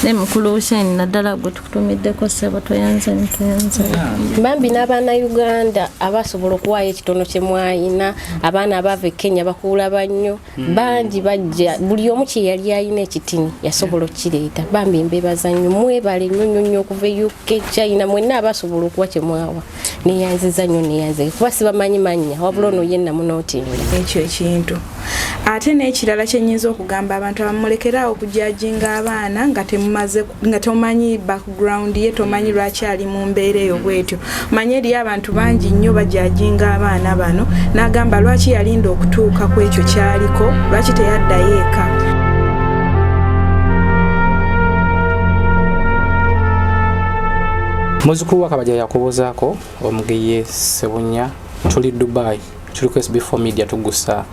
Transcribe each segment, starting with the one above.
ne mukulu usheni naddala gwe tukutumiddeko ssebo toyanze. Bambi n'abaana Uganda abasobola okuwaayo ekitono kye mwayina, abaana abava e Kenya bakulaba nnyo, bangi bajja, buli omu kye yali ayina ekitini yasobola okukireeta. Bambi mbeebaza nnyo, mwebale nnyo okuva e UK, China, mwenna abasobola okuwa kye mwawa. Neyanziza nnyo neyanze kuba sibamanyi mannya wabula ono yenna munootinda ekyo ekintu. Ate n'ekirala kye nnyinza okugamba abantu abamulekerawo okujajinga abaana nga tomanyi background ye, tomanyi lwaki ali mu mbeera eyo bwetyo. Manyi eriyo abantu bangi nnyo bajajinga abaana bano n'agamba lwaki yalinda okutuuka ku ekyo kyaliko, lwaki teyaddayo eka. Muzukulu wakabaja yakubuzaako omugeye Sebunya tuli Dubai tuli ku SB4 Media tugusa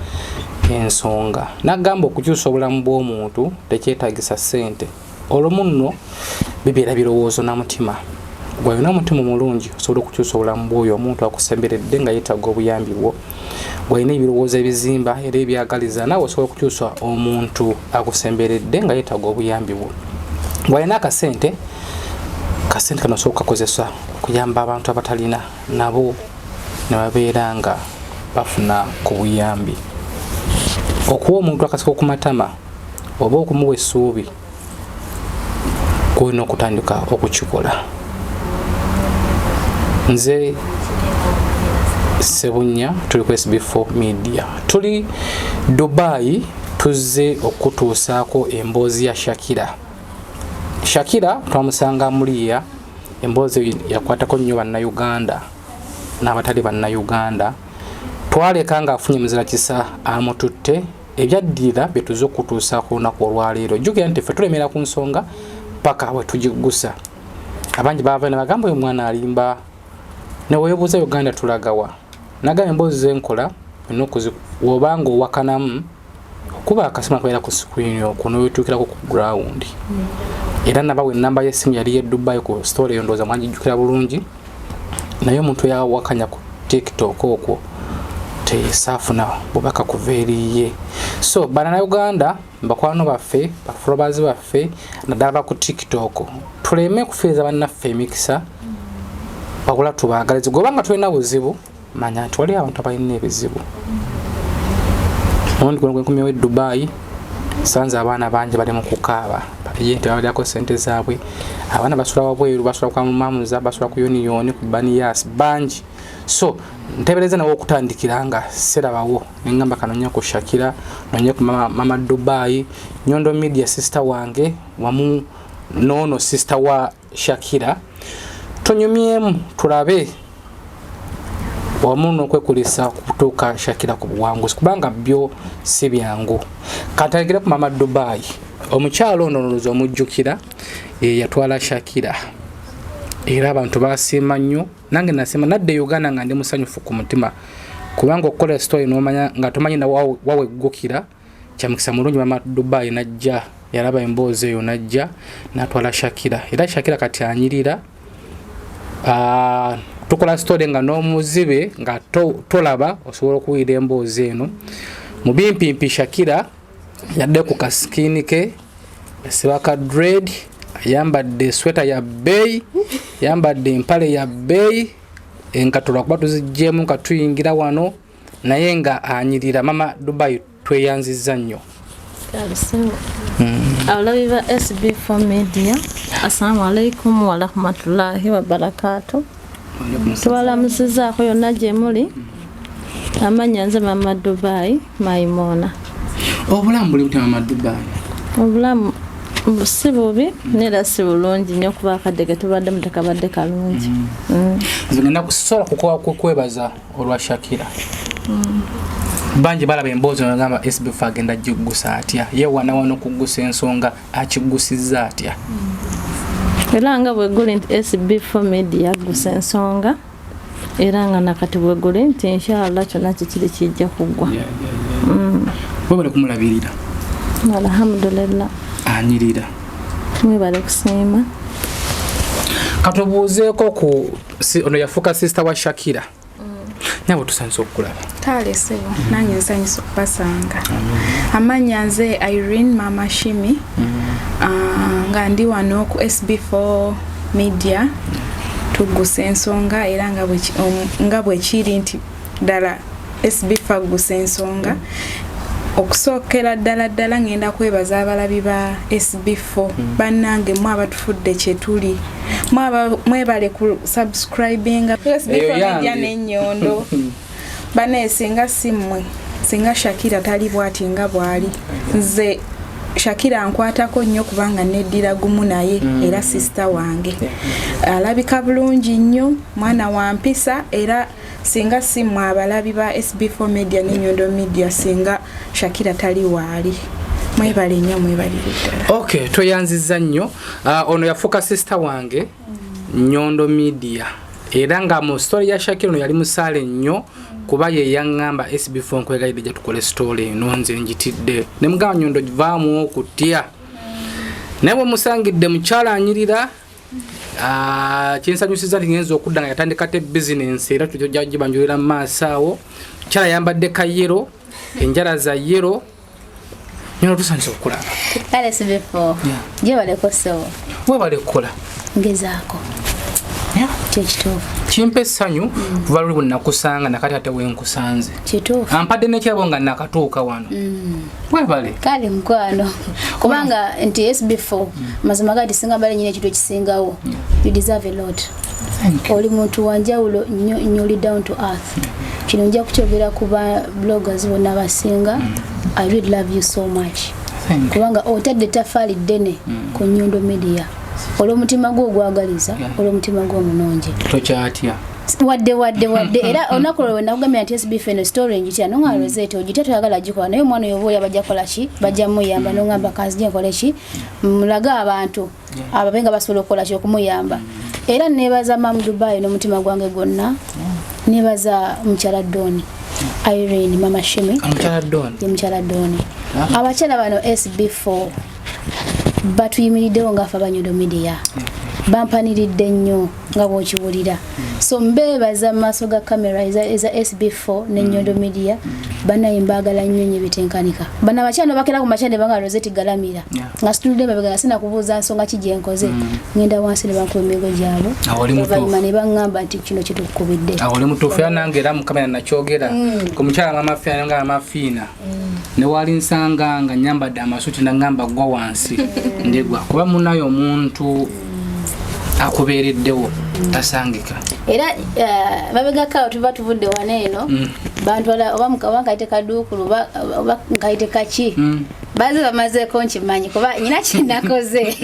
ensonga nagamba okukyusa obulamu bw'omuntu tekyetaagisa ssente olumunno bibeera birowoozo na mutima gwayina omutima omulungi osobola okukyusa obulamu bw'oyo omuntu akusemberedde nga yeetaaga obuyambi bwo gwayina ebirowoozo ebizimba era ebyagaliza naawe osobola okukyusa omuntu akusemberedde nga yeetaaga obuyambi bwo gwayina akasente kano soka kozesa kuyamba abantu abatalina nabo ne babeera nga bafuna ku buyambi okuwa omuntu akasiko ku matama oba okumuwa essuubi kulina okutandika okukikola. Nze Sebunya tuli ku SB4 Media tuli Dubai tuzze okutuusaako emboozi ya Shakirah twamusanga muliya emboozi yakwatako nnyo bannayuganda n'abatali bannayuganda twaleka nga afunye muzira kisa amututte ebyaddirira bye tuza okutuusaako olunaku olwaleero jjukira nti ffe tulemera ku nsonga paka we tugiggusa abangi baava ne bagamba oyo mwana alimba ne weebuuza Uganda tulagawa nagamba emboozi zenkola olina wobanga owakanamu okuba akasimu akabeera ku screen okwo nowetuukirako ku ground era nabawe enamba y'essimu yali ye Dubai ku store eyo ndowooza mwagijjukira bulungi naye omuntu yawakanya ku TikTok okwo tesaafuna bubaka kuva eriye. So bannayuganda bakwano baffe bafollowers baffe naddala ku TikTok tuleme kufiiriza bannaffe emikisa wabula tubaagalize gobanga tulina buzibu manya nti wali abantu abalina ebizibu ondi gwenkumye we Dubai sanza abaana bangi bali mu kukaaba yente balyako sente zaabwe abaana basula wabweru basula kwa mamuza basula ku yoni ku baniyas bangi. So ntebereza nawo okutandikiranga serabawo engamba kanonya ku Shakirah nonye ku mama Dubai Nyondo Media sister wange wamu nono sister wa Shakirah tunyumyemu tulabe wamuno kwekulisa kutuuka Shakirah ku buwanguzi kubanga byo si byangu. Katagire ku mama Dubai omukyalo ono omujjukira yatwala Shakirah era abantu basiima nnyo nange nasiima nadde Uganda nga ndi musanyufu ku mutima kubanga okukola story n'omanya nga tomanyi na wawe gukira kyamukisa mulungi mama Dubai najja yalaba emboozi eyo najja natwala Shakirah era Shakirah kati anyirira tukola story nga n'omuzibe nga tolaba osobola okuwira emboozi eno mu bimpimpi Shakirah yadde ku kaskini ke sibaka dread yambadde sweater ya bay yambadde empale ya bay enkatula kuba tuzijjemu nga tuyingira wano naye nga anyirira mama Dubai tweyanziza nnyo. Abalabiba SB4 Media assalamu alaikum wa rahmatullahi wa barakatuh. Tubalamusizaako yonna gye muli amanya nze mama Dubai Maimona. Obulamu buli butya mama Dubai? Obulamu si bubi nera si bulungi nnyo kuba akadde tubadde mutakabadde kalungi. Nze ngenda kusobola kukwebaza olwa Shakirah. Banji balaba emboozi ngamba SB4 agenda gigusa atya ye wano kugusa ensonga akigusizza atya. Era nga bweguli nti SB4 Media gusa ensonga era nga nakati bweguli nti inshallah kyonna kikiri kijja kuggwa. Bwebale kumulabirira? Alhamdulillah. Anyirira? Mwebale kusiima. Katubuuzeeko ono yafuuka sister wa Shakirah. nabo tusanze okulaba kale sebo nange nsanyusa okubasanga amanya nze Irene Mama Shimi nga ndi wano ku SB4 Media tugusa ensonga era nga bwe kiri nti ddala SB4 gusa ensonga okusookera ddala ngenda kwebaza abalabi ba SB4 bannange mwe abatufudde kye tuli mwebale ku subscribinga SB4 Media n'Ennyondo bane singa simmwe singa Shakirah tali bwati nga bwali nze Shakirah nkwatako nnyo kubanga neddira gumu naye era sister wange alabika bulungi nnyo mwana wa mpisa era singa simmwe abalabi ba SB4 Media n'Ennyondo Media singa Shakirah tali waali mwebale nnyo mwebalire ddala. Okay, toyanziza nnyo ono yafuuka sister wange Nyondo Media era nga mu story ya Shakirah yali musaale nnyo kuba ye yaŋŋamba SB4 nkwegayidde gye tukole story eno nze njitidde ne mugaba Nyondo givaamu okutya naye bwe musangidde mukyala anyirira kinsanyusiza nti ngenza okudda nga yatandika te business era tujja gibanjulira mu maaso awo mukyala yambadde kayero enjala za yero Nyondo tusanze okulaba kale SB4 gye baleko sewo webale kukola ngezaako kyekituufu kimpa essanyu kuva luli bwenakusanga nakati ate wenkusanze kituufu ampadde nekyabo nga nakatuuka wano webale kale mukwano kubanga nti SB4 mazima gati singa bale nyine kitu ekisingawo you deserve a lot oli muntu wanjawulo nnyo oli down to earth kino nja kukyogera kuba bloggers bonna basinga I really love you so much kubanga otadde tafaali ddene ku Nyondo Media olw'omutima gwo ogwagaliza olw'omutima gwo omunonje tokyatya wadde era olunaku lwe nakugambira nti SB4 eno story njitya nonga Rozet ogitya toyagala gikola naye omwana oyo oya bajja kola ki bajja muyamba nongamba kanzije nkole ki mulaga abantu ababenga basobola okukola ki okumuyamba era nebaza Mamu Dubai n'omutima gwange gwonna nebaza mukyala Doni Irene Mama Shimi mukyala Doni abakyala bano SB4 batuyimiriddewo ngaafa ba Nyondo Media bampaniridde nnyo nga bw'okiwulira so mbeebaza mu maaso ga kamera eza SB4 ne Nyondo Media banaye mbaagala nnyo nnyo ebitenkanika bana bakyano bakera ku makyane banga Rozet galamira nga situludde babega sina kubuuza nsonga ki gye nkoze ngenda wansi ne bankuba emigo gyabo oluvannyuma ne baŋŋamba nti kino kitukubidde oli mutuufu era nange era mu kamera nakyogera ku mukyala Mama Fiina nga Mama Fiina ne wali nsanga nga nyambadde amasuuti naŋŋamba gwa wansi ndegwa kuba munayo omuntu akubeereddewo tasangika era babegakawo tuba tuvudde waneeno bantwala oba nkaite kaduukulu oba nkaite kaki baze bamazeeko nkimanyi kuba nyina kinakoze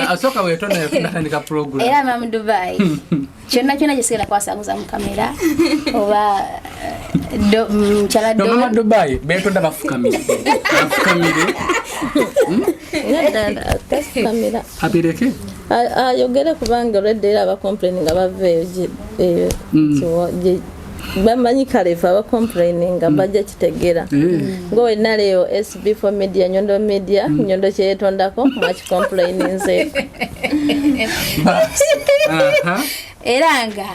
asooka wetonatandika program era Mamu Dubai kyonna gyesigala kwasanguza mu kamera oba mukyala Mama Dubai betonda bafukamire abireke ayogere kubanga olwedde era abacomplaininga baveeyo bamanyi kale fe abacomplaininga bajja kitegeera ng'olina leero SB4 Media Nyondo Media Nyondo kyeyetondako mwakicomplaininzeeko era nga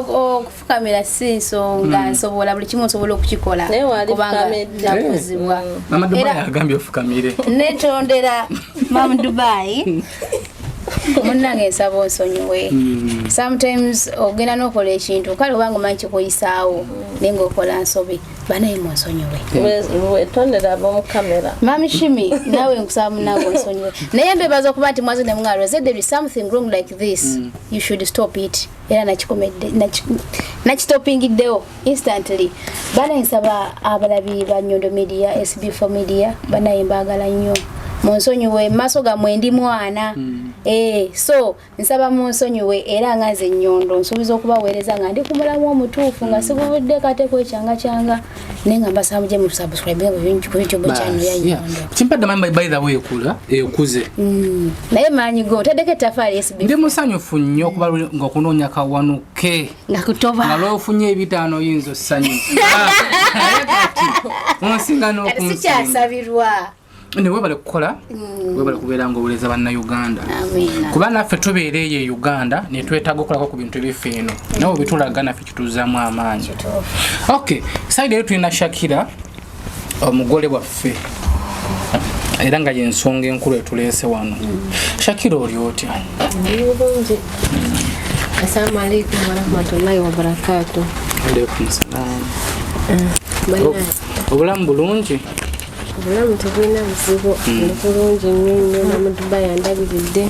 okufukamira si nsonga nsobola buli kimu nsobola okukikola kubanga nakuzibwa Mama Dubai agambye ofukamire netondera Mamu Dubai munnange nsaba onsonyiwe sometimes ogenda n'okola ekintu kale obanga omanyi kikuyisaawo naye ng'okola nsobi banaye munsonyiwe wetondera ab'omu kamera Mami Shimi nawe nkusaba munnange onsonyiwe naye mbeebaza okuba nti mwaze ne mungala Rozet there is something wrong like this you should stop it era nakitopingiddewo instantly banaye nsaba abalabi ba Nyondo Media SB4 Media banaye mbaagala nnyo munsonyiwe maaso gammwe ndi mwana so nsaba munsonyiwe era nga nze Nyondo nsuubiza okubaweereza nga ndi ku mulamu omutuufu nga sigubudde kateeko ekyanga naye nga mbasaba mujje mu subscribe ku YouTube channel ya Nyondo kimpadde manyi by the way ekuze naye maanyi go otaddeko ettafaali SB ndi musanyufu nnyo okuba ng'okunoonya kawanuke nga kutoba nga lw'ofunye ebitaano oyinza ossanyu onsinga n'okunsinga sikyasabirwa ne webale kukola webale kubeera nga obuleza banna Uganda kuba naffe tubeereye e Uganda ne twetaaga okulako ku bintu ebifeeno nawe bitulaga naffe kituzaamu amaanyi. Okay, side eyo tulina Shakirah omugole waffe era nga yensonga enkulu etuleese wano. Shakirah oli otya? Assalamu alaikum warahmatullahi wabarakatuh. Alaikum salaam. Obulamu bulungi? Obulamu tebulina buzibu, ndi bulungi nnyo na mu Dubai yandabiridde.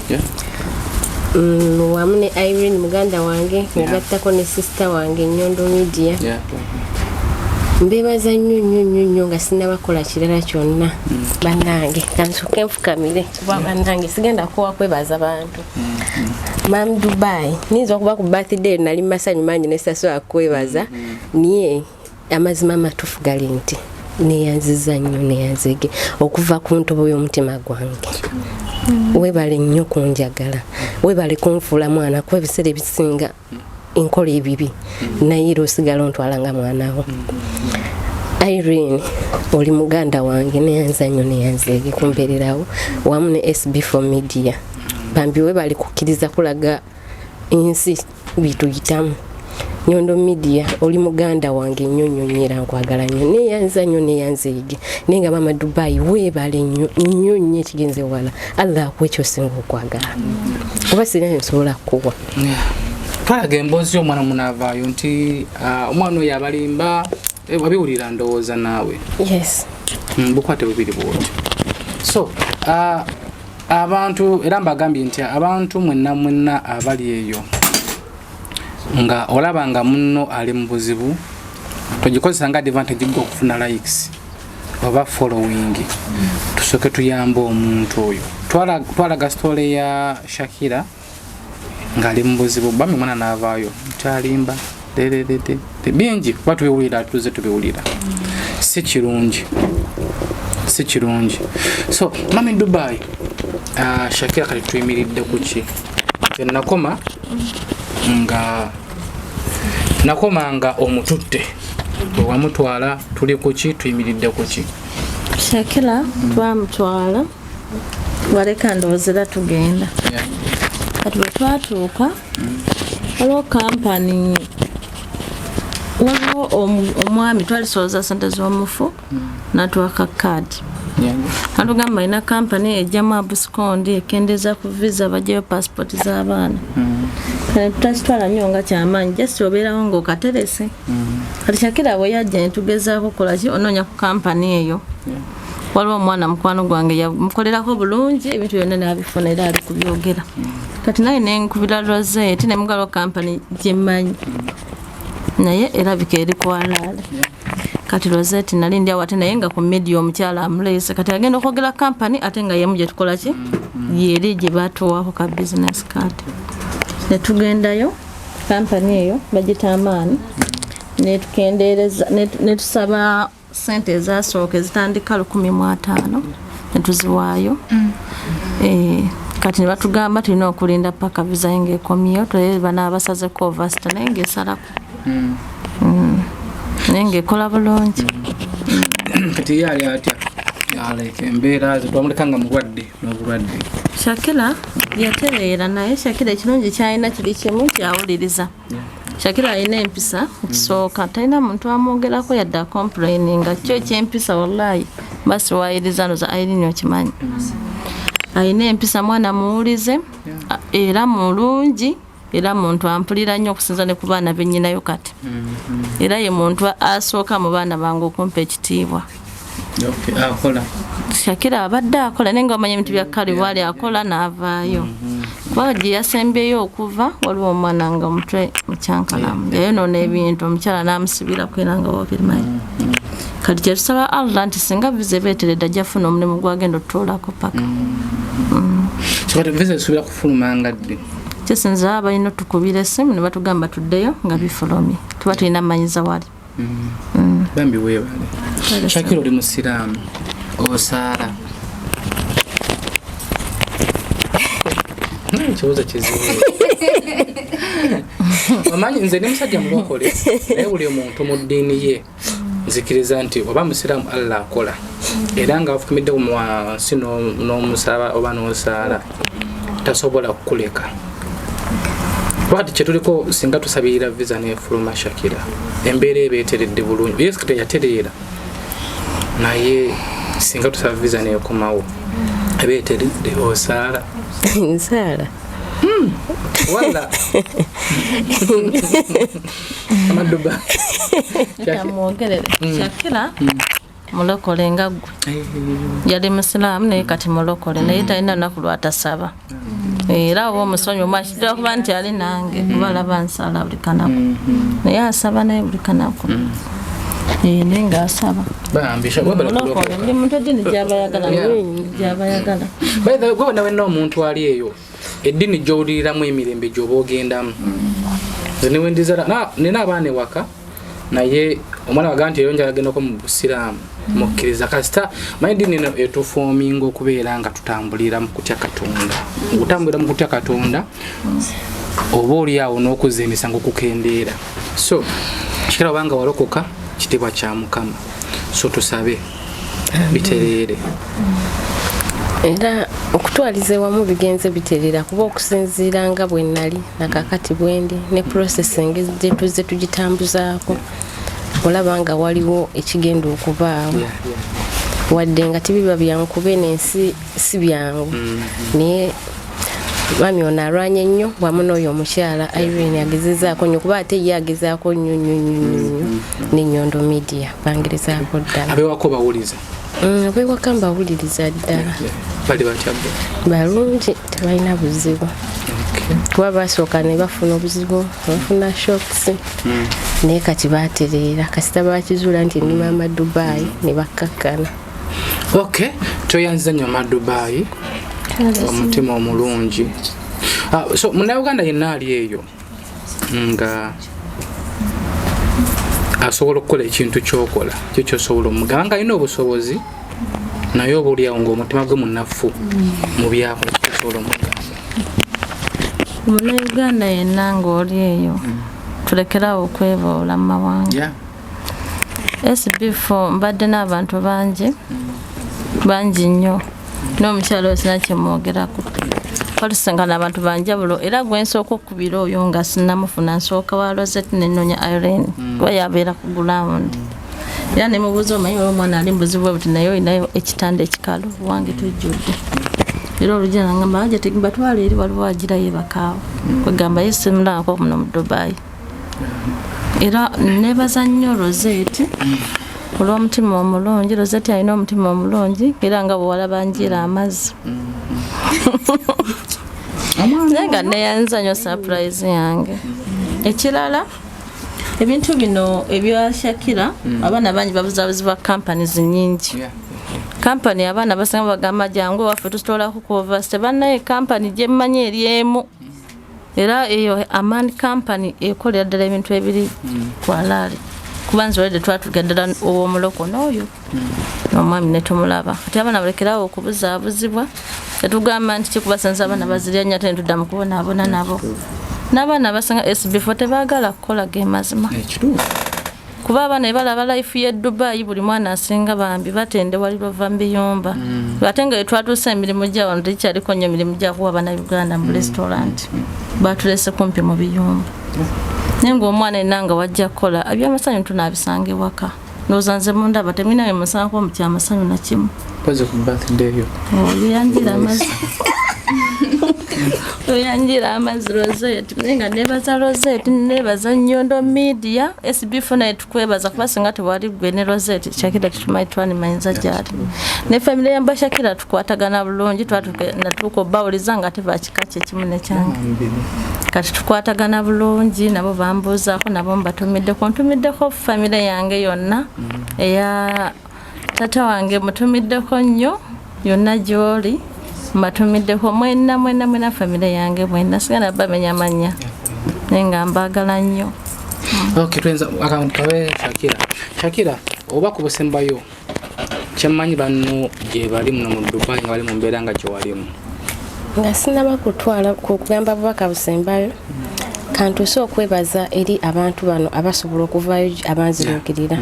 Wamu ne Irene muganda wange nagattako ne sister wange Nyondo Media. Mbebaza nnyo nga sinnabakola kirala kyonna bannange kansuke nfukamire kuba bannange sigenda kuwa kwebaza bantu. Mam Dubai nizo okuba ku birthday nali masanyu manyi ne sasoa kwebaza niye amazima matufu gali nti neyanziza nnyo neyanzege okuva ku ntobo y'omutima gwange. Webale nnyo kunjagala, webale kunfuula mwana kuba ebiseera ebisinga enkola ebibi naye osigala ontwala nga mwanawo. Irene oli muganda wange neyanza nnyo neyanzege kumbeererawo wamu ne SB4 Media bambi webale kukkiriza kulaga ensi bituyitamu. Nyondo Media oli muganda wange nnyo nyera nkwagala nnyo neyanza nnyo neyanzege nenga mama Dubai webale nnyo ekigenze wala Allah akwekyo singa okwagala kuba sirina nsobola kuwa. Twalaga emboozi y'omwana munavaayo nti omwana oyo abalimba wabiwulira ndowooza naawe. Yes. Bukwate bubiri bwoti. So abantu era mbagambye nti abantu mwenna abali eyo nga olaba nga munno ali mu buzibu togikozesa nga advantage go okufuna likes oba following tusoke tuyamba omuntu oyo. Twalaga story ya Shakirah nga ali mu buzibu bambi mwana n'avaayo ntalimba bingi kuba tubiwulira tuze tubiwulira si kirungi. So mami Dubai Shakirah kati tuyimiridde ku ki? Nakoma nga omututte wamutwala tuli ku ki tuyimiridde ku ki? Shakirah twamutwala waleka ndoozera tugenda kati bwe twatuuka waliwo kampani waliwo omwami twalisooza sente z'omufu natuwaka kaadi atugamba ina kampani ejjamu abusikondi ekendeeza ku visa bajjayo passport z'abaana kale tutakitwala nnyo nga kyamaanyi just obeerawo ng'okaterese kati Shakirah bwe yajja ne tugezaako kolaki onoonya ku kampani eyo waliwo omwana mukwano gwange yamukolerako bulungi ebintu byonna n'abifuna era ali kubyogera kati naye nenkubira Rozet ne mugalo kampani gyemmanyi naye erabika eri kwalaale kati Rozet nali ndi awate naye nga ku media omukyala amuleese kati agenda okwogera kampani ate nga yemu gye tukola ki yeri gye batuwaako ka business card ne tugendayo kampani eyo bagita amaani ne tukendeereza ne tusaba sente ezasooka ezitandika 15,000 ne tuziwaayo kati ne batugamba tulina okulinda paka visa ng'ekomyeyo naye banaabasazeko ovasita naye ng'esalako naye ng'ekola bulungi. Kati yali atya yaleka embeera twamuleka nga mulwadde n'obulwadde. Shakirah yatereera naye Shakirah ekirungi kyalina kiri kimu kyawuliriza. Shakirah alina empisa ekisooka talina muntu amwogerako yadde complaininga kyo ekyempisa wallahi basi waayiriza noza Irene okimanyi. Alina empisa mwana muwulize era mulungi era muntu ampulira nnyo okusinza ne ku baana bennyinayo kati era ye muntu asooka mu baana bange okumpa ekitiibwa. Akola Shakirah abadde akola naye nga bamanya ebintu bya kkale bwali akola n'avaayo kuba gye yasembyeyo okuva waliwo omwana nga omutwe mukyankalamu yayonoona ebintu omukyala n'amusibirako era nga wabimanyi kati kyetusaba Allah nti singa visa beeteredde ajja funa omulimu gwagenda otutuulako paka. Kati visa esubira kufuluma nga ddi? Kyesinza balina tukubira essimu ne batugamba tuddeyo nga bifulumye tuba tulina amanyiza wali. Bambi weebale. Shakirah oli musiraamu osaala ekibuuzo kizibu omanyi nze ne musajja mulokole naye buli omuntu mu ddiini ye nzikiriza nti oba musiraamu Allah akola era nga afukimidde ku wansi n'omusaba oba n'osaala tasobola kukuleka. Lwaki kyetuliko singa tusabirira visa n'efuluma Shakirah embeera ebeeteredde bulungi yesu teyatereera naye singa tusaba visa n'ekomawo ebeeteredde osaala nsaala wala amaduba kamwogerere Shakirah mulokole nga gwe yali musiraamu naye kati mulokole naye talina lunaku lwatasaba era oba omusonyi omwakitira kuba nti ali nange kubalaba nsala buli kanaku naye asaba naye buli kanaku naye ngaasaba buli muntu eddiini gyabayagala gyabayagala gwe nawe n'omuntu ali eyo eddiini gy'owuliriramu emirembe gy'oba ogendamu nze newendizala nina abaana ewaka naye omwana waga nti eyo njala agendako mu busiraamu mukkiriza kasita manyi eddiini eno etufoominga okubeera nga tutambulira mu kutya Katonda okutambulira mu kutya Katonda oba oli awo n'okuzza emisango okukendeera so kikira obanga walokoka kitibwa kya Mukama so tusabe bitereere era okutwaliza ewamu bigenze biterera kuba okusinziira nga bwe nnali nakakati bwendi ne processing gye tugitambuzaako olaba nga waliwo ekigenda okubaawo wadde nga tibiba byangu kuba n'ensi si byangu naye mami ono alwanye nnyo wamu n'oyo omukyala Irene agezezaako nnyo kuba ate ye agezaako nnyo ne Nyondo Media bangerezaako ddala abewako bawuliza abewaka mbawuliriza ddala bali batya balungi tebalina buzibu kuba basooka ne bafuna obuzibu bafuna shocks naye kati batereera kasita bakizuula nti ndi mama Dubai ne bakkakkana okay toyanza nnyo mama Dubai omutima omulungi so munnayuganda yenna ali eyo nga asobola okukola ekintu kyokola kyo kyosobola omugamba nga alina obusobozi naye oba oliawo ng'omutima gwe munafu mu byako kyosobola omugamba munnayuganda yenna ng'oli eyo tulekerawo okweboola mu mawanga SB4 mbadde n'abantu bangi nnyo n'omukyalo sina kyemwogerako palusengana abantu banjawulo era gwensooka okubira oyo nga sinnamufuna nsooka wa Rozet nennonya Irene kuba yabeera ku ground era ne mubuuza omanyi omwana ali mbuzibu buti naye olinayo ekitanda ekikalu wange tujjudde era olugya nangamba aje tegibatwala eri waliwo agirayo ebakaawo kwegamba ye simulako muno mu Dubai era nebaza nnyo Rozet olw'omutima omulungi Rozet alina omutima omulungi era nga bwewalaba njira amazzi naye nga neyanza nnyo surprise yange ekirala ebintu bino ebya Shakirah abaana bangi babuzabuzibwa companies nyingi company abaana basanga bagamba jangu waffe tusitola ku covers tebannaye company gye mmanyi eri emu era eyo Amani company ekolera ddala ebintu ebiri kwalaale kubanza olede twatugaddala ow'omuloko n'oyo n'omwami ne tumulaba kati abaana balekerawo okubuzaabuzibwa tetugamba nti kikubasanza abaana bazirya nnyo ate netudda mu kubonaabona nabo n'abaana basanga SB4 tebaagala kukola ge mazima kuba abaana balaba life ye Dubai buli mwana asinga bambi batendewalirwa va mbiyomba ate nga twatuusa emirimu gya wano tekyaliko nnyo emirimu gya kuwa bannayuganda mu restaurant batulese kumpi mu biyomba naye ng'omwana enanga wajja kukola ebyamasanyu tunaabisanga ewaka ndowooza nze mundaba temina bye musangako mu kyamasanyu nakimu oyanjira amazzi oyanjira amazzi Rozet naye nga nebaza Rozet nebaza Nyondo Media SB4 naye tukwebaza kuba singa tewali gwe ne Rozet Shakirah tutumanyi twanimanyiza gyali ne family yamba Shakirah tukwatagana bulungi natuuka obbawuliza nga tebakika kyekimu nekyange kati tukwatagana bulungi nabo bambuuzaako nabo ntumiddeko family yange yonna eya tata wange mutumiddeko nnyo yonna gy'oli mbatumiddeko mwena family yange mwena sigana bamenya manya naye nga mbaagala nnyo twenza akawe Shakirah oba kubusembayo kyemmanyi banno gye bali muno mu Dubai nga bali mu mbeera nga gye walimu nga sinaba kutwala kugamba bubaka busembayo kantuuse okwebaza eri abantu bano abasobola okuvaayo abanzirukirira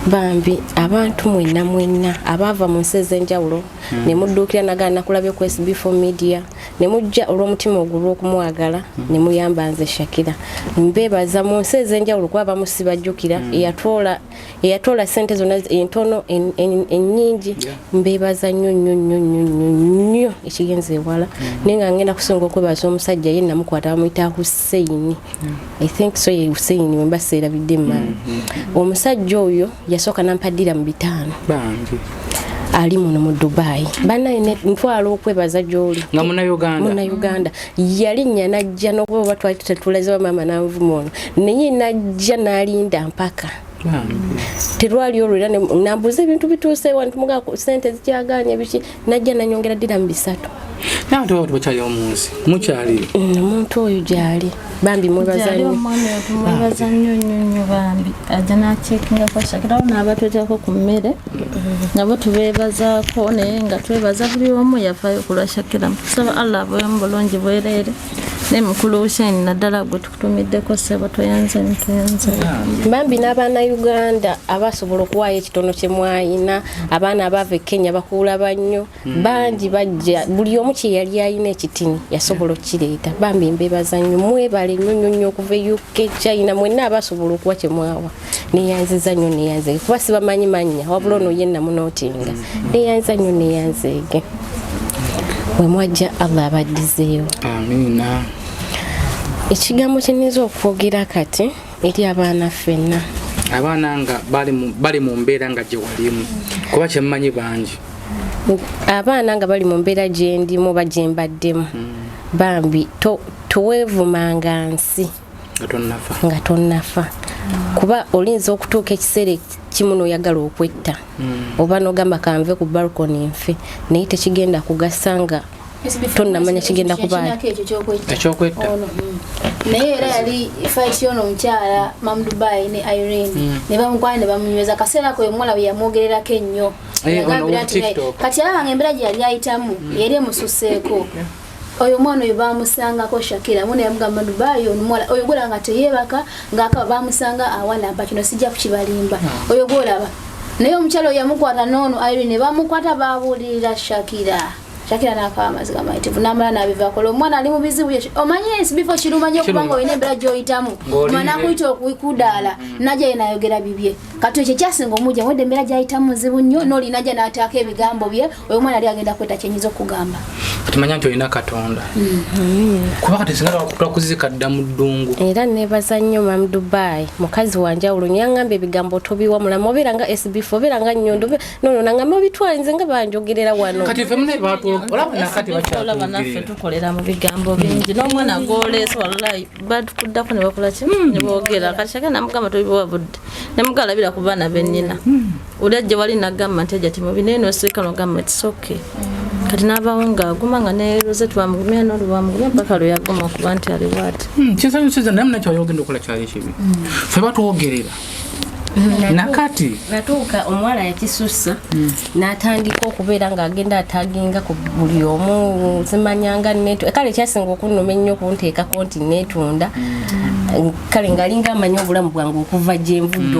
bambi abantu mwenna abava mu nsi ez'enjawulo ne mudduukira nagana kulabye ku SB4 media ne mujja olw'omutima ogulwa okumwagala ne muyamba nze Shakirah mbebaza mu nsi ez'enjawulo kuba bamusibajjukira eyatoola ssente zonna entono ennyingi mbebaza nnyo ekigenze ewala naye nga ngenda kusinga okwebaza omusajja ye namukwata bamuyita Hussein I think so ye Hussein we mbaseerabidde mmanyi omusajja oyo yasooka nampadira mu 5 bangi ali muno mu Dubai banaine ntwala okwebaza gy'oli nga muna Uganda yalinnya najja n'okuba batwali tetulaze mama nanvuma ono naye najja n'alinda mpaka terwali olwera nambuza ebintu bituuse wano tumuga sente zikyaganye biki najja nanyongera ddira mu 3 nawe tuba tubakyali omunsi mukyali omuntu oyo gyali bambi mwebazanyo bambi ajja nacekinga kwa Shakirah n'abatwetako ku mmere nabo tubeebazaako naye nga twebaza buli omu yafaayo kulwa Shakirah tusaba Allah abewe mu bulungi bwereere ne mukulu Hussein naddala gwe tukutumiddeko ssebo toyanze nituyanze bambi n'abaana Uganda abasobola okuwaayo ekitono kye mwayina abaana abava e Kenya bakuulaba nnyo bangi bajja buli omu kye yali ayina ekitini yasobola okukireeta bambi mbeebaza nnyo mwebale nnyo okuva e UK China mwenna abasobola okuwa kye mwawa neyanziza nnyo neyanzeege kuba sibamanyi mannya wabula ono yenna munootinga neyanza nnyo neyanzeege we mwajja Allah abaddizeewo amina ekigambo kyenyiza okwogera kati eri abaana ffenna abaana nga bali mu mbeera nga gye walimu kuba kyemmanyi bangi abaana nga bali mu mbeera gye ndimu oba gye mbaddemu bambi toweevumanga nsi nga tonnafa kuba olinza okutuuka ekiseera kimu n'oyagala okwetta oba n'ogamba kanve ku balcony nfe naye tekigenda kugasa nga tonnamanya kigenda kubayo ekyokwetta naye era yali fight yono omukyala Mam Dubai ne Irene ne bamukwana ne bamunyweza kaseera ko omuwala bwe yamwogererako ennyo kati alaba ng'embeera gye yali ayitamu yali emususeeko oyo mwana oyo bamusangako Shakirah mwana yamugamba Dubai omuwala oyo golaba nga teyeebaka ng'akaba bamusanga awalamba kino sijja kukibalimba oyo golaba naye omukyala oyo yamukwata noono Irene ne bamukwata babuulirira Shakirah n'akawa amaziga mayitivu n'amala n'abivaako omwana ali mu bizibu omanyi SB4 kiruma nnyo kubanga olina embeera gy'oyitamu omwana akuyita okudaala najja ye n'ayogera bibye kati ekyo kyasinga omujja wedde embeera gy'ayitamu muzibu nnyo n'oli najja n'ataako ebigambo bye oyo omwana ali agenda kweta kyenyiza okugamba timanya nti olina Katonda kuba kati singa twakuzika dda mu ddungu era neebaza nnyo Mam Dubai mukazi wanjawulo nyaŋŋamba ebigambo tobiwa mulamu obeera nga SB4 obeera nga Nyondo nono nangamba obitwala nze nga banjogerera wano kati ffe mune olaba nakati olaba naffe tukolera mu bigambo bingi n'omwana gw'oleese wallahi batukuddako ne bakola ki ne boogera kati Shakirah namugamba tobiwa budde ne mugalabira ku baana bennina oli ajja wali nagamba nti ejja timubi naye noosirika nogamba it's okay kati n'abawo ng'aguma nga ne Rozet bamugumya n'oli bamugumya mpaka lwe yaguma okuba nti aliwaati kisanyusiza naye munakyo ogenda okukola kyali kibi ffe batwogerera nakati natuuka omuwala yakisussa n'atandika okubeera ng'agenda ataginga ku buli omu zimanyanga kale ekyasinga okunnuma ennyo okunteekako nti neetunda kale ng'alinga amanya obulamu bwange okuva gye nvudde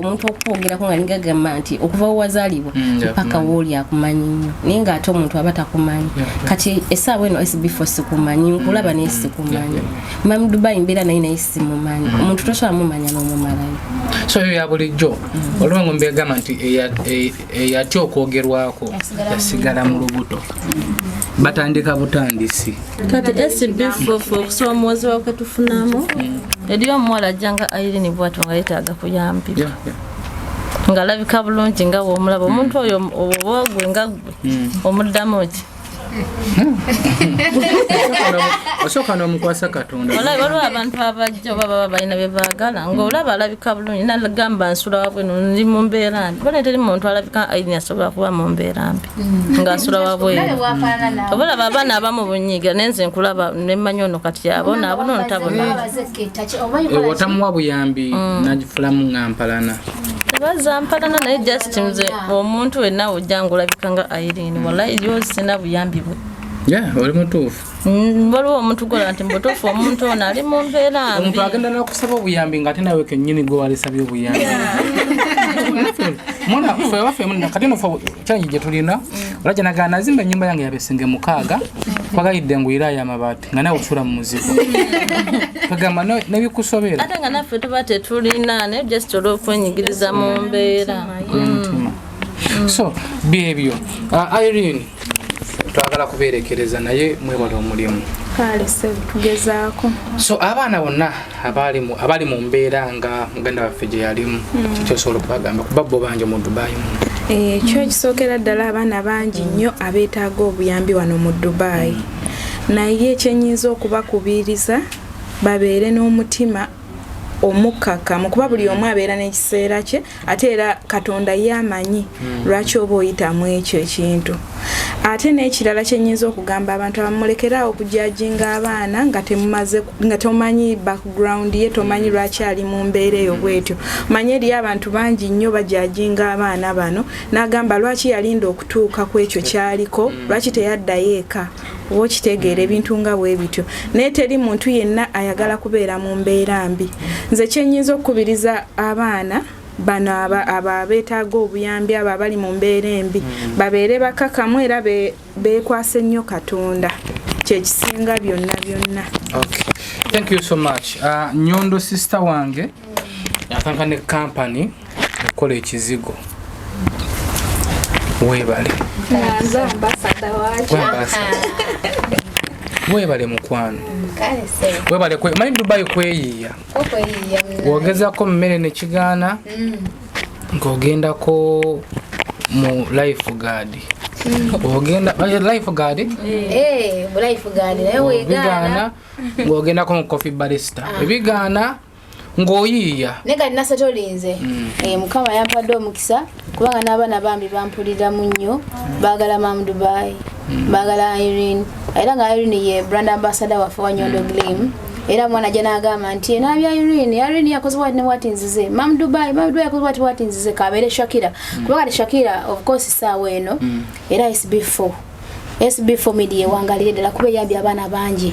omuntu okukwogerako ng'alinga agamba nti okuva wewazaalibwa mpaka wooli akumanyi nnyo naye ng'ate omuntu aba takumanyi kati essaawa eno SB4 sikumanyi nkulaba naye sikumanyi Mam Dubai mbeera naye simumanyi omuntu tosobola mumanya n'omumalayo so ya bulijjo olwango mbegamba nti eyatya okwogerwako yasigala mu lubuto batandika butandisi kati SB4 okusoba muwozi wake tufunamu eriyo omuwala ajjanga Irene bw'atyo nga yeetaaga kuyambibwa ng'alabika bulungi nga bw'omulaba omuntu oyo oba gwe nga gwe omuddamu ki osooka n'omukwasa Katonda waliwo abantu abajja oba baba balina bye baagala ng'olaba alabika bulungi nagamba nsula wabwe ndi mu mbeera mbi bona teri muntu alabika Irene asobola kuba mu mbeera mbi ng'asula wabweru oba olaba abaana abamu bunyiiga naye nze nkulaba ne mmanyi ono kati abo naabo nonotabona otamuwa buyambi nagifulamu ng'ampalana tebazampalana naye just nze omuntu wenna ojja ng'olabika nga Irene wallahi yozi sina buyambi bwe oli mutuufu waliwo omuntu gola nti mutuufu omuntu ono ali mu mbeera mbi omuntu agenda n'okusaba obuyambi ng'ate nawe kennyini gwe walisabye obuyambi mwana kufa wafe mwana kati no fo changi je tulina olaje nagana zimba nyumba yange yabesenge mukaga kwagayidde ngwira ya mabati ngana usura mu muzigo pagamba no nebikusobera ate ngana fe tubate tulina ne just olokwenyigiriza mu mbeera so behavior Irene twagala kuberekereza naye mwebala omulimu kale se tugezaako so abaana bonna abali mu mbeera nga muganda waffe gye yalimu kyosobola okubagamba kuba bo bangi mu Dubai kyo kisookera ddala abaana bangi nnyo abeetaaga obuyambi wano mu Dubai naye ekyenyinza okubakubiriza babeere n'omutima omukkakkamu kuba buli omu abeera n'ekiseera kye ate era Katonda yamanyi lwaki oba oyitamu ekyo ekintu ate n'ekirala kyenyinza okugamba abantu abamulekeraawo okujajinga abaana nga tomanyi background ye tomanyi lwaki ali mu mbeera eyo bwetyo manyi eriyo abantu bangi nnyo bajajinga abaana bano n'agamba lwaki yalinda okutuuka ku ekyo kyaliko lwaki teyaddayo eka oba okitegeera ebintu nga bwe bityo naye teri muntu yenna ayagala kubeera mu mbeera mbi nze kyenyinza okukubiriza abaana bano abeetaaga obuyambi abo abali mu mbeera embi babeere bakakamu era beekwase nnyo Katonda kyekisinga byonna byonna. Okay, thank you so much. Nyondo sister wange yatanka ne company ekola ekizigo webale Naza ambassador wacho. Webale mukwano. Kale se. Webale kwe manyi Dubai kweyiya. Okweyiya mna. Wogezako mmere ne kigaana. Ngogenda ko mu life guard. Ogenda life guard? Life guard naye wegana. Ngogenda ko mu coffee barista. Ebigana ngoyiya. Nega nasatolinze. Mukama yampadde omukisa kubanga n'abaana bambi bampulira mu nnyo baagala mamu Dubai. Bagala Irene. Era nga Irene ye brand ambassador wa for Nyondo Glim. Era mwana jana agamba nti na bya Irene yakoze what ne what nzize. Mam Dubai yakoze what nzize kabere Shakirah. Kubanga Shakirah of course sawa eno. Era SB4 media wangalire dala kube yambi abana bangi.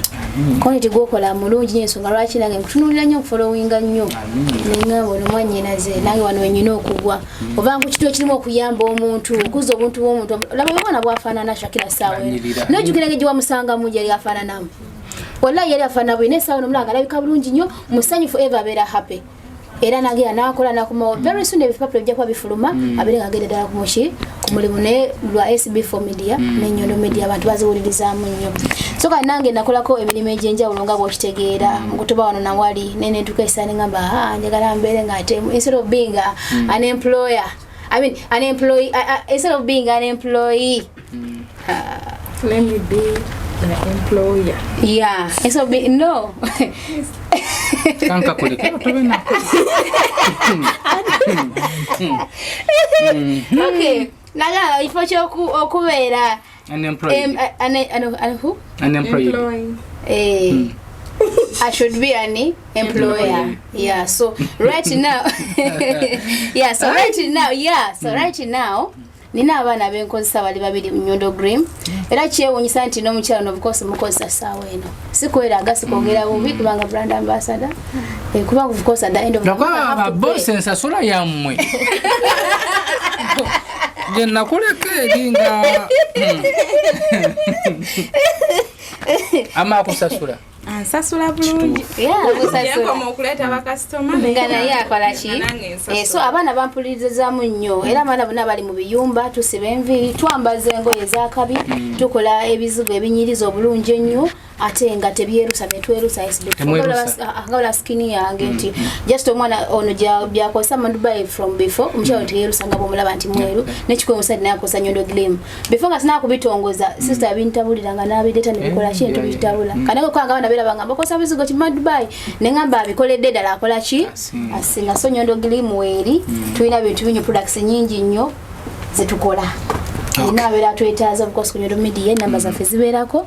Kono tigokola mulungi nsonga lwaki nange nkutunulira nnyo followinga nnyo. Ninga bono mwanyi naze nange wano wenyina okugwa. Ovangu kitwe kirimo okuyamba omuntu okuza obuntu bw'omuntu. Laba bwana bwafaanana Shakirah sawa eno. Nojugirenge gye wamusanga mu yali afaananamu. Wallahi yali afaanana bwine sawa nomulanga alabika bulungi nnyo musanyu forever abeera happy. Era nagera nakola nakuma very soon ebipapula bijja kwa bifuluma abere ngagenda dala kumushi kumulimu ne lwa SB4 media ne Nyondo Media abantu baziwulirizamu nnyo so ka nange nakolako emirimu egy'enjawulo nga bw'okitegeera mu kutuba wano nawali nene tukesane ngamba njagala mbeere ngate instead of being an employer an employee instead of being an employee let me be an employer. Yeah, instead of being no. Kanka kulike tubena. Okay, naga ifocho okubeera an employee. Who? An employee. I should be an employer. Yeah, so right now right now nina abana benkozesa bali babiri mu Nyondo Grim era kyewunyisa nti n'omukyalo of course mukozesa sawa eno sikwera agasi kongera bubi kubanga brand ambassador kubanga of course at the end of the day boss ensasula yammwe je nakuleke dinga ama kusasula ansasula bulungi yakoma okuleeta bakasitoma ngana yakolachi so abaana bampulirizamu nnyo era abaana bonna bali mu biyumba tusiba enviiri twambaza engoye zakabi tukola ebizigo ebinyiriza obulungi ennyo ate nga tebyerusa netwerusa ngawala skini yange nti just omwana ono byakosa mu Dubai from before omukyalo teyerusa nga bwomulaba nti mweru nekikoye omusajja nayakosa Nyondo Glim before nga sinakubitongoza sister bintabulira nga nabideta nebikola kintu bitabula kanako kwanga abana bera bangamba kosa bizigo kimma Dubai nengamba abikoledde ddala akola ki asinga so Nyondo Glim weri tulina bintu binyo products nyingi nnyo zetukola nabera twetaaza of course ku Nyondo Media namba zaffe ziberako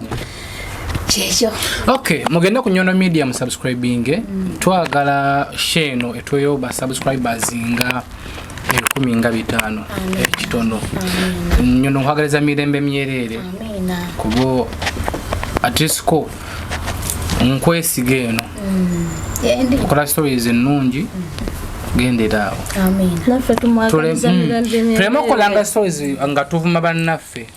checho. Okay, mugenda ku Nyondo Media mu subscribing twagala sheno etweyo ba subscribers nga 15 ekitono Nyondo nkwagaliza mirembe myerere amina kubo atisko nkwesiga eno kola stories ennungi gendera amen naffe tumwagaliza mirembe tulema okolanga stories nga tuvuma bannaffe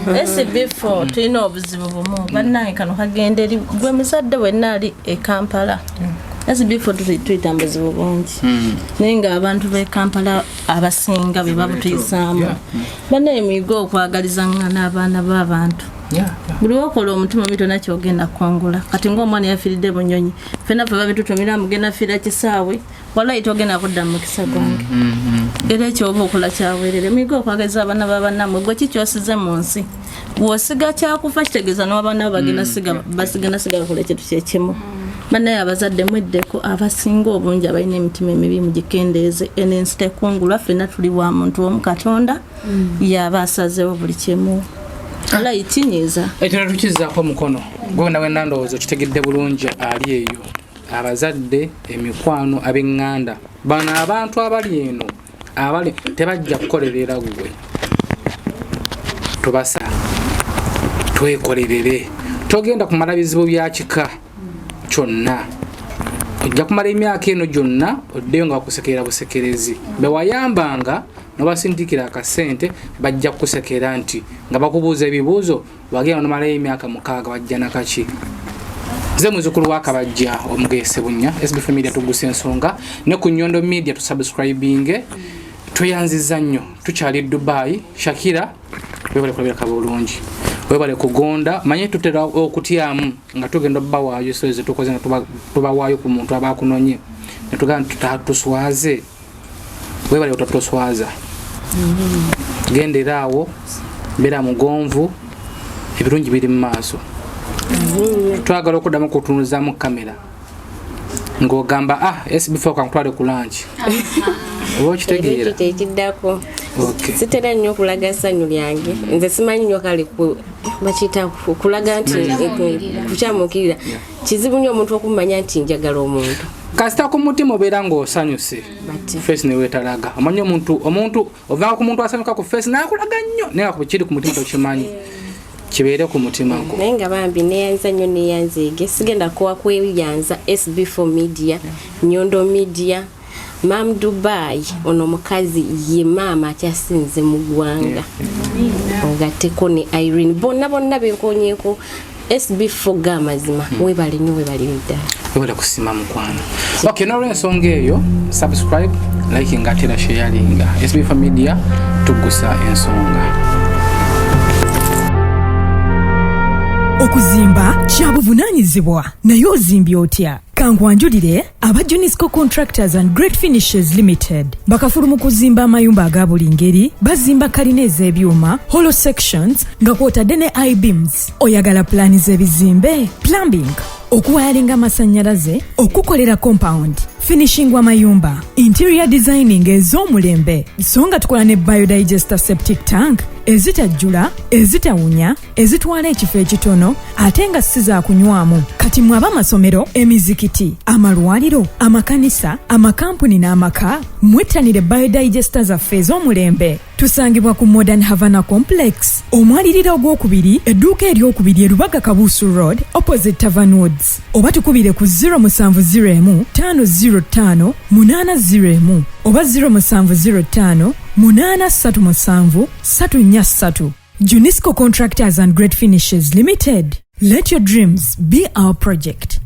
SB4 tulina obuzibu bumu bannange kano kagenda eri gwe muzadde wenna ali e Kampala SB4 tuyita buzibu bungi naye nga abantu b'e Kampala abasinga be babutuyisaamu bannaye muyiga okwagalizanga n'abaana b'abantu buli wakola omutima mito nakyo ogenda kwangula kati ng'omwana yafiiridde bunyonyi ffenna ffe babitutumira mugenda fiira kisaawe walayi togenda kudda mu kisa gwange era ekyoba okola kyaweerere muyiga okwagaliza abaana b'abannammwe gwe kikyosize mu nsi bw'osiga kyakufa kitegeeza n'abaana basigana siga bakola ekintu kyekimu bannaye abazadde mweddeko abasinga obungi abalina emitima emibi mugikendeeze enensi tekungulwa ffenna tuli wa muntu omu Katonda yaba asazeewo buli kimu ala itinyiza ekyo tukizaako mukono gwona we ndowooza kitegedde bulungi ali eyo abazadde emikwano ab'eŋŋanda bano abantu abali eno abali tebajja kukolerera gwe tubasa twekolerere togenda kumala bizibu bya kika kyonna ojja kumala emyaka eno gyonna oddeyo nga kusekera busekerezi bewayambanga nobasindikira akasente bajja kusekera nti nga bakubuuza ebibuuzo wagenda nomalayo emyaka 6 bajja nakaki ze muzukulu wakabajja omugese bunya SB Media tuguse ensonga ne ku Nyondo Media tusubscribing tuyanziza nnyo tukyali Dubai Shakirah webale kulabira kabulungi webale kugonda manye tutera okutyamu nga tugenda bawayo soze tukoze nga tubawayo ku muntu abakunonye netuganda tutatuswaze webale utatuswaza genderawo bera mugonvu ebirungi biri mu maaso twagala okuddamu kutunuza mu kamera ng'ogamba SB4 kankutwale ku lunch oba okitegeera tekiddako sitera nnyo okulaga essanyu lyange nze simanyi nnyo kale bakiyita kulaga nti kukyamukirira kizibu nnyo omuntu okumanya nti njagala omuntu kasita ku mutima obeera ng'osanyuse face neweetalaga omanyi omuntu ovanga ku muntu asanyuka ku face nakulaga nnyo naye kiri ku mutima tokimanyi kibeere ku mutima gwo naye nga bambi neyanza nnyo neyanzeege sigenda kuwa kweyanza SB4 Media Nyondo Media Mam Dubai ono mukazi ye mama akyasinze mu ggwanga ogatteko ne Irene bonna benkonyeeko SB4 gamazima webale nnyo webale ddala webale kusima mukwano okay n'olw'ensonga eyo subscribe like nga ate sharing SB4 Media tugusa ensonga okuzimba kyabuvunaanyizibwa naye ozimbye otya kangwanjulire aba Junisco Contractors and Great Finishes Limited bakafulu mu kuzimba amayumba aga buli ngeri bazimba kalina ez'ebyuma hollow sections nga kwotadde ne I-beams oyagala plani z'ebizimbe plumbing okuwayalinga amasannyalaze okukolera compound finishing w'amayumba interior designing ez'omulembe so nga tukola ne biodigester septic tank ezitajjula ezitawunya ezitwala ekifo ekitono ate nga si za kunywamu kati mwaba amasomero emizikiti amalwaliro amakanisa amakampuni n'amaka mwettanire biodigester zaffe ez'omulembe tusangibwa ku Modern Havana Complex omwaliriro ogwokubiri edduuka eryokubiri erubaga Kabusu Road opposite Tavern Woods oba tukubire ku 0701 505 801 oba 0705 837 343 Junisco Contractors and Great Finishes Limited. Let your dreams be our project.